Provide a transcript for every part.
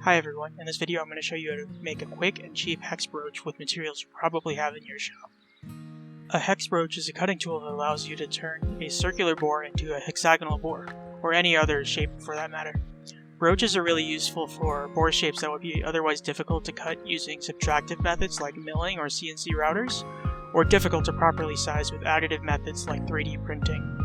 Hi everyone, in this video I'm going to show you how to make a quick and cheap hex broach with materials you probably have in your shop. A hex broach is a cutting tool that allows you to turn a circular bore into a hexagonal bore, or any other shape for that matter. Broaches are really useful for bore shapes that would be otherwise difficult to cut using subtractive methods like milling or CNC routers, or difficult to properly size with additive methods like 3D printing.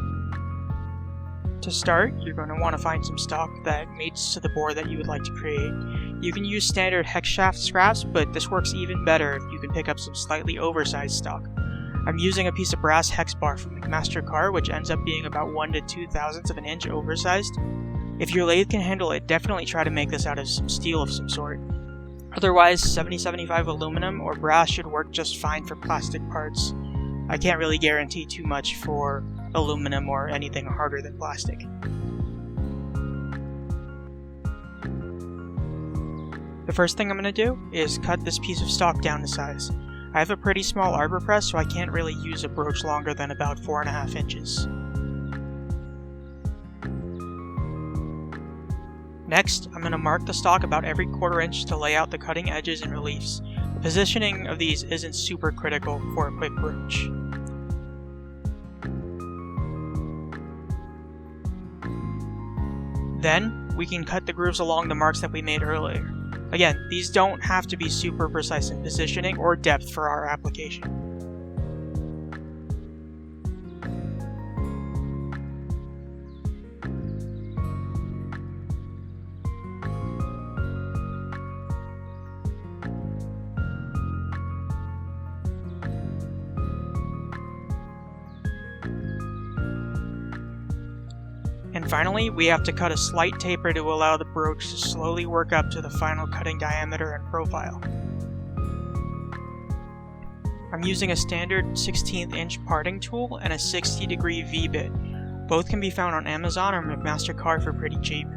To start, you're going to want to find some stock that mates to the bore that you would like to create. You can use standard hex shaft scraps, but this works even better if you can pick up some slightly oversized stock. I'm using a piece of brass hex bar from McMaster-Carr, which ends up being about 1 to 2 thousandths of an inch oversized. If your lathe can handle it, definitely try to make this out of some steel of some sort. Otherwise, 70-75 aluminum or brass should work just fine for plastic parts. I can't really guarantee too much for aluminum or anything harder than plastic. The first thing I'm going to do is cut this piece of stock down to size. I have a pretty small arbor press, so I can't really use a broach longer than about 4.5 inches. Next, I'm going to mark the stock about every 1/4 inch to lay out the cutting edges and reliefs. The positioning of these isn't super critical for a quick broach. Then, we can cut the grooves along the marks that we made earlier. Again, these don't have to be super precise in positioning or depth for our application. And finally, we have to cut a slight taper to allow the broach to slowly work up to the final cutting diameter and profile. I'm using a standard 16th inch parting tool and a 60-degree V-bit. Both can be found on Amazon or McMaster-Carr for pretty cheap.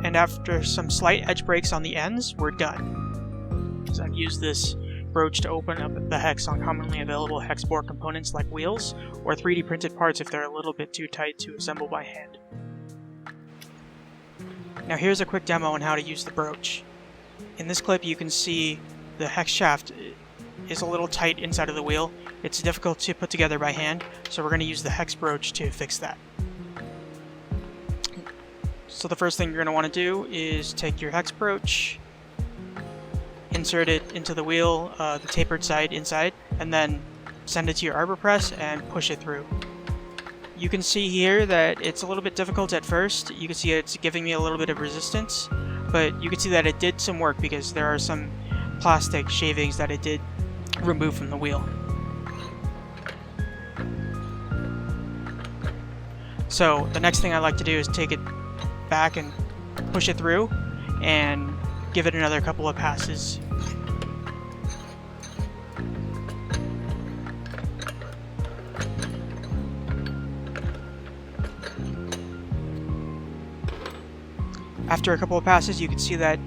And after some slight edge breaks on the ends, we're done. So I've used this broach to open up the hex on commonly available hex bore components like wheels, or 3D printed parts if they're a little bit too tight to assemble by hand. Now here's a quick demo on how to use the broach. In this clip you can see the hex shaft is a little tight inside of the wheel. It's difficult to put together by hand, so we're going to use the hex broach to fix that. So the first thing you're going to want to do is take your hex broach, insert it into the wheel, the tapered side inside, and then send it to your arbor press and push it through. You can see here that it's a little bit difficult at first. You can see it's giving me a little bit of resistance, but you can see that it did some work because there are some plastic shavings that it did remove from the wheel. So the next thing I like to do is take it back and push it through and give it another couple of passes. After a couple of passes, you can see that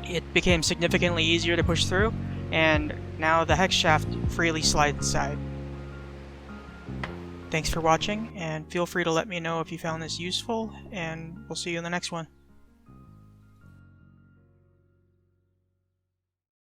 it became significantly easier to push through, and now the hex shaft freely slides inside. Thanks for watching, and feel free to let me know if you found this useful, and we'll see you in the next one.